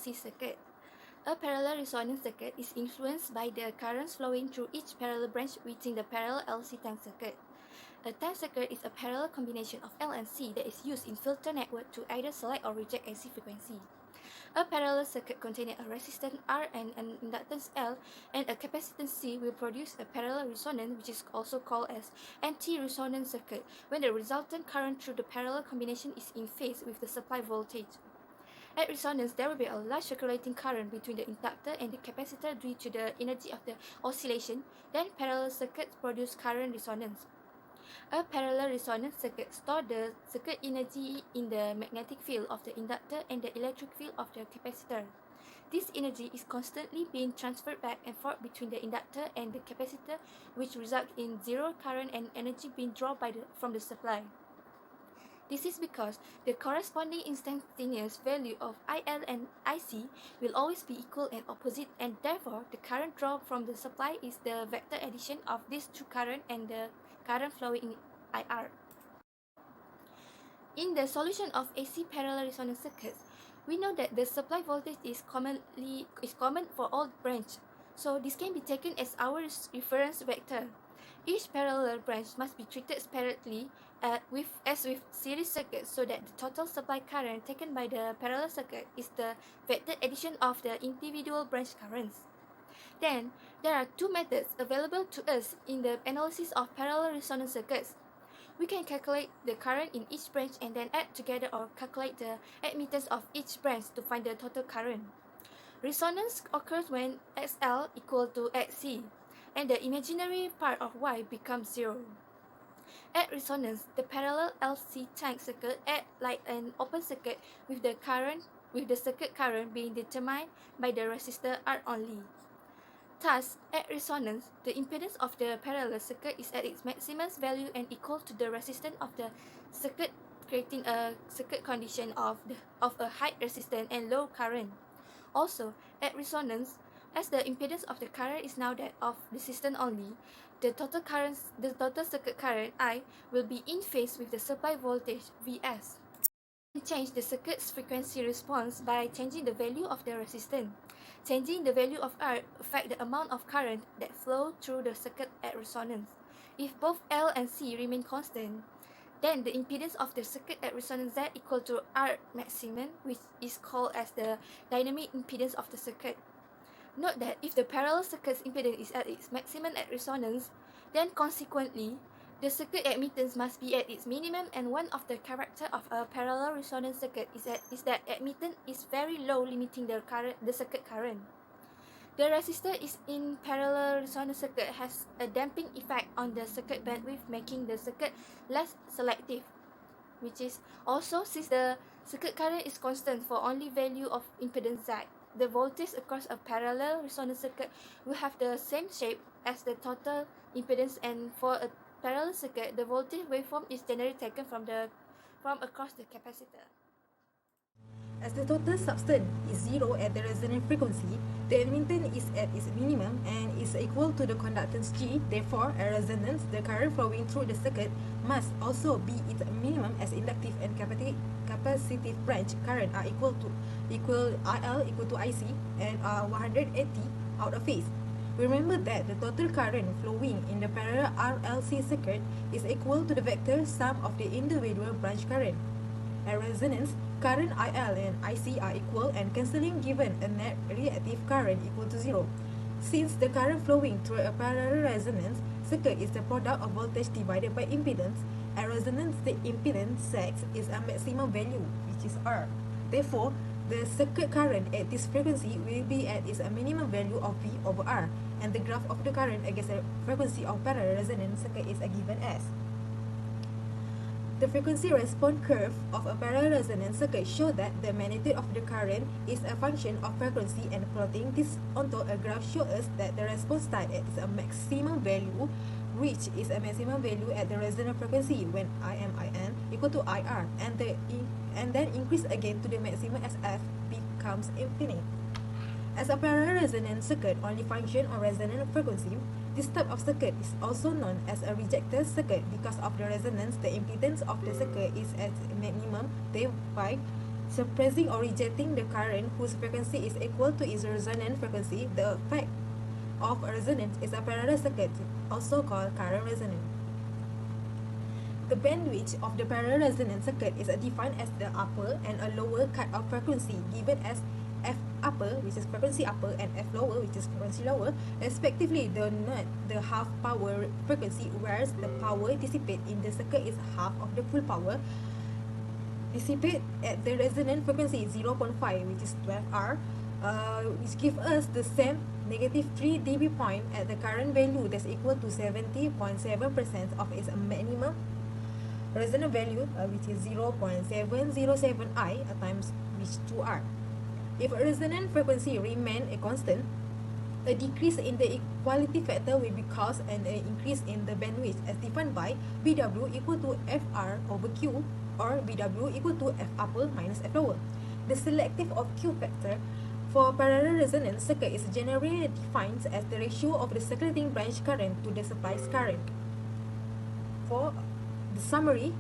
RLC circuit. A parallel resonance circuit is influenced by the currents flowing through each parallel branch within the parallel LC time circuit. A time circuit is a parallel combination of L and C that is used in filter network to either select or reject AC frequency. A parallel circuit containing a resistance R and an inductance L and a capacitance C will produce a parallel resonance, which is also called as anti-resonance circuit, when the resultant current through the parallel combination is in phase with the supply voltage. At resonance, there will be a large circulating current between the inductor and the capacitor due to the energy of the oscillation. Then parallel circuits produce current resonance. A parallel resonance circuit stores the circuit energy in the magnetic field of the inductor and the electric field of the capacitor. This energy is constantly being transferred back and forth between the inductor and the capacitor, which results in zero current and energy being drawn from the supply. This is because the corresponding instantaneous value of IL and IC will always be equal and opposite, and therefore the current drawn from the supply is the vector addition of these two current and the current flowing in IR. In the solution of AC parallel resonance circuits, we know that the supply voltage is common for all branches, so this can be taken as our reference vector. Each parallel branch must be treated separately as with series circuits, so that the total supply current taken by the parallel circuit is the vector addition of the individual branch currents. Then, there are two methods available to us in the analysis of parallel resonance circuits. We can calculate the current in each branch and then add together or calculate the admittance of each branch to find the total current. Resonance occurs when XL equal to XC, and the imaginary part of Y becomes zero. At resonance, the parallel LC tank circuit acts like an open circuit with the circuit current being determined by the resistor R only. Thus, at resonance, the impedance of the parallel circuit is at its maximum value and equal to the resistance of the circuit, creating a circuit condition of a high resistance and low current. Also, at resonance, as the impedance of the current is now that of the resistance only, the total circuit current I will be in phase with the supply voltage Vs. We can change the circuit's frequency response by changing the value of the resistance. Changing the value of R affects the amount of current that flows through the circuit at resonance. If both L and C remain constant, then the impedance of the circuit at resonance Z equal to R maximum, which is called as the dynamic impedance of the circuit. Note that if the parallel circuit's impedance is at its maximum at resonance, then consequently, the circuit admittance must be at its minimum, and one of the characteristics of a parallel resonance circuit is that admittance is very low, limiting the circuit current. The resistor in parallel resonance circuit has a damping effect on the circuit bandwidth, making the circuit less selective, which is also since the circuit current is constant for only value of impedance Z. The voltage across a parallel resonance circuit will have the same shape as the total impedance, and for a parallel circuit, the voltage waveform is generally taken from across the capacitor. As the total substance is zero at the resonant frequency, the admittance is at its minimum and is equal to the conductance G. Therefore, at resonance, the current flowing through the circuit must also be its minimum, as inductive and capacitive branch current are IL equal to IC and are 180 out of phase. Remember that the total current flowing in the parallel RLC circuit is equal to the vector sum of the individual branch current. At resonance, current IL and IC are equal and cancelling, given a net reactive current equal to zero. Since the current flowing through a parallel resonance circuit is the product of voltage divided by impedance, at resonance the impedance X is a maximum value, which is R. Therefore, the circuit current at this frequency will be at its minimum value of V over R, and the graph of the current against the frequency of parallel resonance circuit is given as. The frequency response curve of a parallel resonance circuit shows that the magnitude of the current is a function of frequency, and plotting this onto a graph shows us that the response time at its maximum value, which is a maximum value at the resonant frequency when IN equal to IR, and then increase again to the maximum as F becomes infinite. As a parallel resonance circuit only function on resonant frequency, this type of circuit is also known as a rejector circuit. Because of the resonance, the impedance of the circuit is at minimum, thereby suppressing or rejecting the current whose frequency is equal to its resonant frequency. The effect of a resonance is a parallel circuit, also called current resonance. The bandwidth of the parallel resonance circuit is defined as the upper and a lower cut-off frequency given as F upper, which is frequency upper, and F lower, which is frequency lower, respectively. The half power frequency, whereas the power dissipated in the circuit is half of the full power dissipate at the resonant frequency 0.5, which is 12R, which give us the same negative 3 dB point at the current value that's equal to 70.7% of its minimum resonant value, which is 0.707 I times which 2R. If a resonant frequency remain a constant, a decrease in the equality factor will be caused and an increase in the bandwidth as defined by BW equal to FR over Q, or BW equal to F upper minus F lower. The selective of Q factor for parallel resonance circuit is generally defined as the ratio of the circulating branch current to the supply current. For the summary,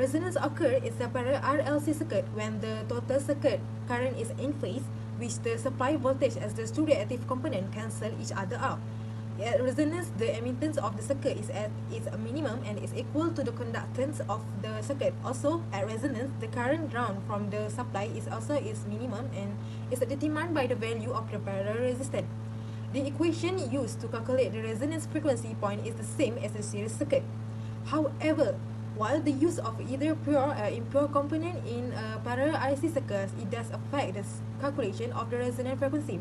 resonance occurs in a parallel RLC circuit when the total circuit current is in phase, which the supply voltage as the two reactive component cancel each other out. At resonance, the admittance of the circuit is at its minimum and is equal to the conductance of the circuit. Also, at resonance, the current drawn from the supply is also its minimum and is determined by the value of the parallel resistance. The equation used to calculate the resonance frequency point is the same as the series circuit. However, while the use of either pure or impure component in parallel RC circuits, it does affect the calculation of the resonant frequency.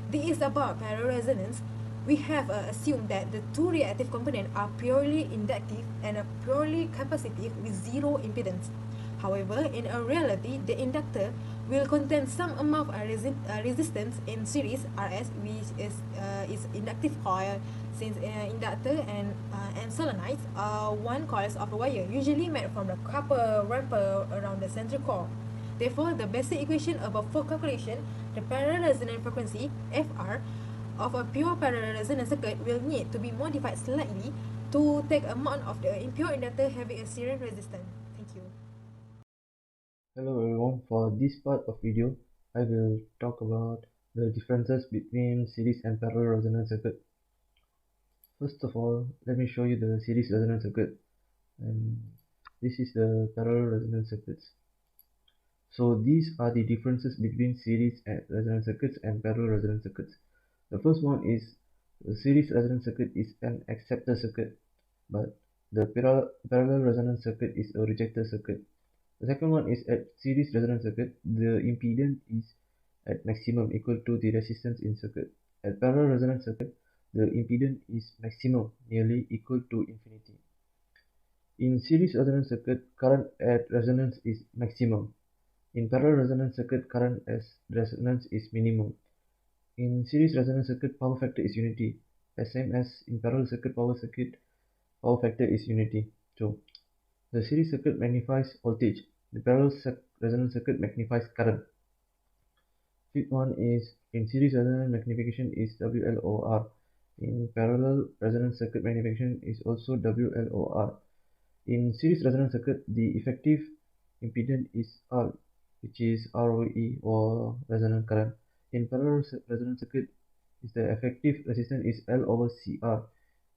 This is about parallel resonance. We have assumed that the two reactive components are purely inductive and purely capacitive with zero impedance. However, in a reality, the inductor will contain some amount of resistance in series Rs, which is its inductive coil, since inductor and solenoids are one coils of a wire, usually made from the copper wrapper around the central core. Therefore, the basic equation above for calculation, the parallel resonant frequency Fr of a pure parallel resonance circuit will need to be modified slightly to take amount of the impure inductor having a series resistance. Thank you. Hello everyone, for this part of video, I will talk about the differences between series and parallel resonance circuit. First of all, let me show you the series resonance circuit, and this is the parallel resonance circuits. So these are the differences between series and resonance circuits and parallel resonance circuits. The first one is the series resonance circuit is an acceptor circuit, but the parallel resonance circuit is a rejector circuit. The second one is at series resonance circuit, the impedance is at maximum equal to the resistance in circuit. At parallel resonance circuit, the impedance is maximum nearly equal to infinity. In series resonance circuit, current at resonance is maximum. In parallel resonance circuit, current at resonance is minimum. In series resonance circuit, power factor is unity, as same as in parallel circuit, power factor is unity. So the series circuit magnifies voltage. The parallel resonance circuit magnifies current. Fifth one is in series resonance magnification is WLOR. In parallel resonance circuit magnification is also WLOR. In series resonance circuit, the effective impedance is R, which is ROE or resonant current. In parallel resonance circuit, the effective resistance is L over CR.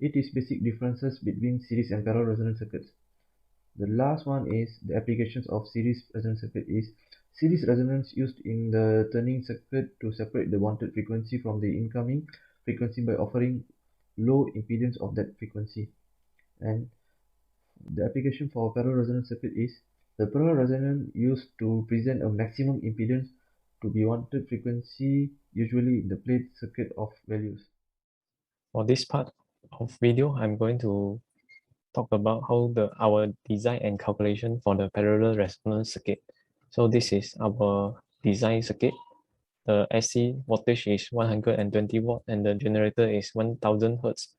It is basic differences between series and parallel resonance circuits. The last one is the applications of series resonance circuit is series resonance used in the turning circuit to separate the wanted frequency from the incoming frequency by offering low impedance of that frequency. And the application for parallel resonance circuit is the parallel resonance used to present a maximum impedance to be wanted frequency, usually in the plate circuit of values. For this part of video, I'm going to talk about how our design and calculation for the parallel resonance circuit. So this is our design circuit. The AC voltage is 120 watt and the generator is 1000 hertz.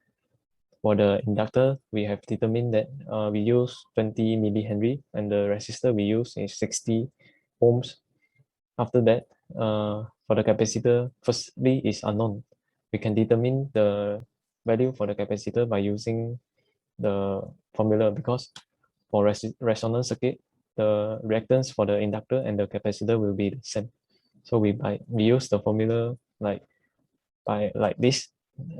For the inductor, we have determined that we use 20 millihenry and the resistor we use is 60 ohms. After that, for the capacitor, firstly is unknown. We can determine the value for the capacitor by using the formula, because for resonance circuit, the reactance for the inductor and the capacitor will be the same. So we use the formula like this,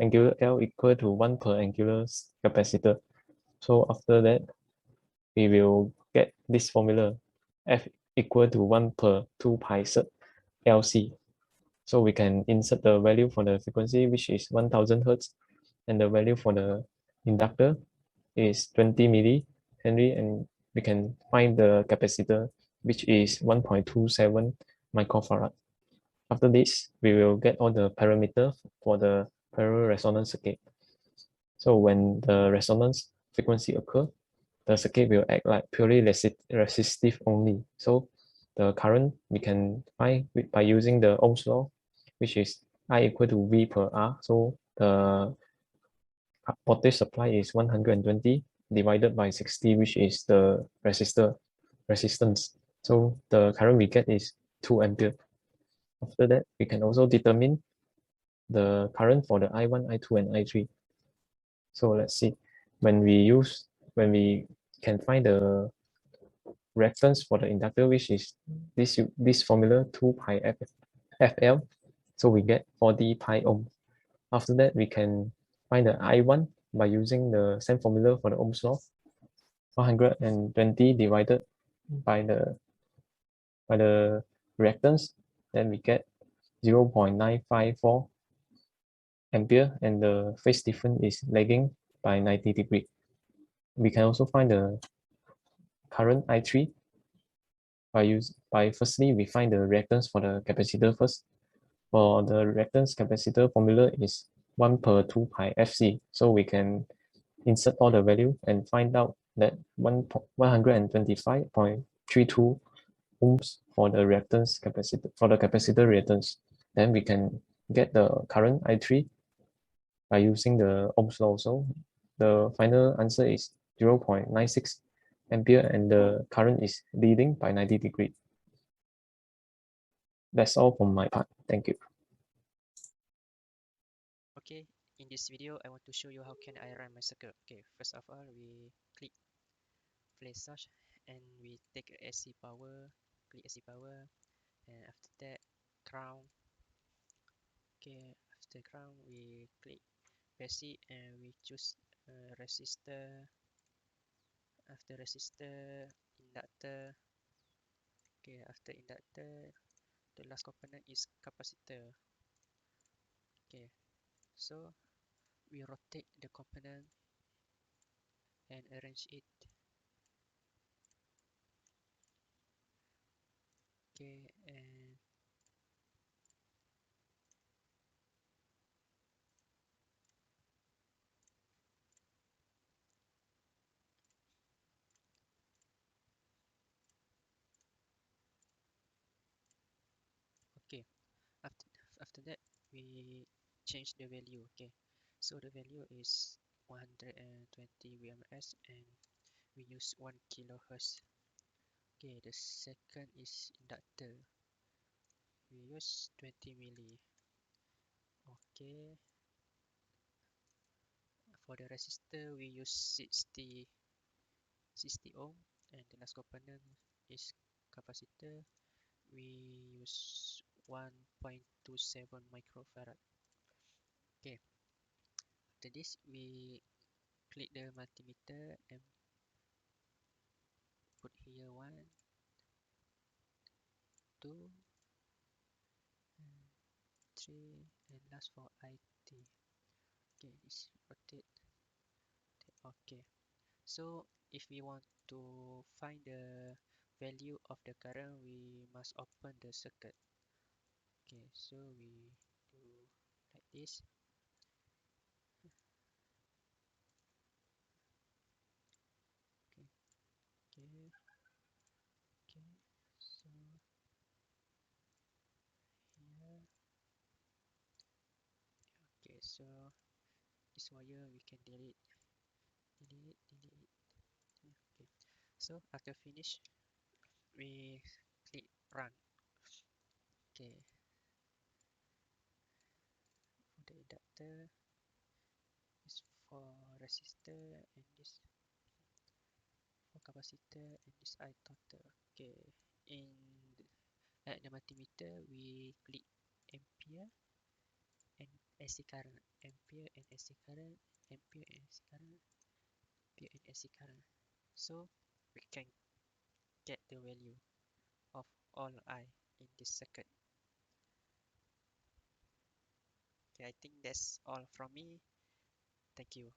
angular L equal to 1 per angular capacitor. So after that, we will get this formula, F equal to 1 per 2 pi sub LC. So we can insert the value for the frequency, which is 1000 Hertz, and the value for the inductor is 20 millihenry, and we can find the capacitor, which is 1.27 microfarad. After this, we will get all the parameters for the parallel resonance circuit. So when the resonance frequency occur, the circuit will act like purely resistive only. So the current we can find by using the Ohm's law, which is I equal to V per R. So the voltage supply is 120 divided by 60, which is the resistance. So the current we get is 2 ampere. After that, we can also determine the current for the I1, I2, and I3. So let's see, when we can find the reactance for the inductor, which is this formula 2 pi FL. So we get 40 pi ohm. After that, we can find the I1 by using the same formula for the Ohm's law, 120 divided by the reactance, then we get 0.954 ampere, and the phase difference is lagging by 90 degree. We can also find the current I3 by firstly we find the reactance for the capacitor first. For the reactance capacitor formula is 1 per 2 pi FC. So we can insert all the value and find out that 125.32 ohms for the reactance capacitor, for the capacitor reactance. Then we can get the current I3 by using the Ohm's law also. The final answer is 0.96 ampere, and the current is leading by 90 degree. That's all from my part. Thank you. Okay, in this video, I want to show you how can I run my circuit. Okay, first of all, we click play source and we take AC power, click AC power, and after that, ground. Okay, after ground, we click basic and we choose resistor. After resistor, inductor. Okay, after inductor, the last component is capacitor. Okay, so we rotate the component and arrange it. Okay, and okay, after after that we change the value. Okay, so the value is 120 VMS and we use 1 kilohertz. Okay, the second is inductor. We use 20 milli. Okay, for the resistor we use 60 ohm, and the last component is capacitor. We use 1.27 microfarad. Okay, after this we click the multimeter and put here 1, 2, and 3, and last for IT. Okay, this rotate. Okay, so if we want to find the value of the current, we must open the circuit. Okay, so we do like this. Okay, okay, okay. So here, okay. So this wire we can delete, delete, delete. Okay. So after finish, we click run. Okay. For the inductor is for resistor and this for capacitor, and this I total. Okay, in at the multimeter we click ampere and AC current, ampere and AC current, ampere and AC current, ampere and AC current. So we can get the value of all I in this circuit. Okay, I think that's all from me. Thank you.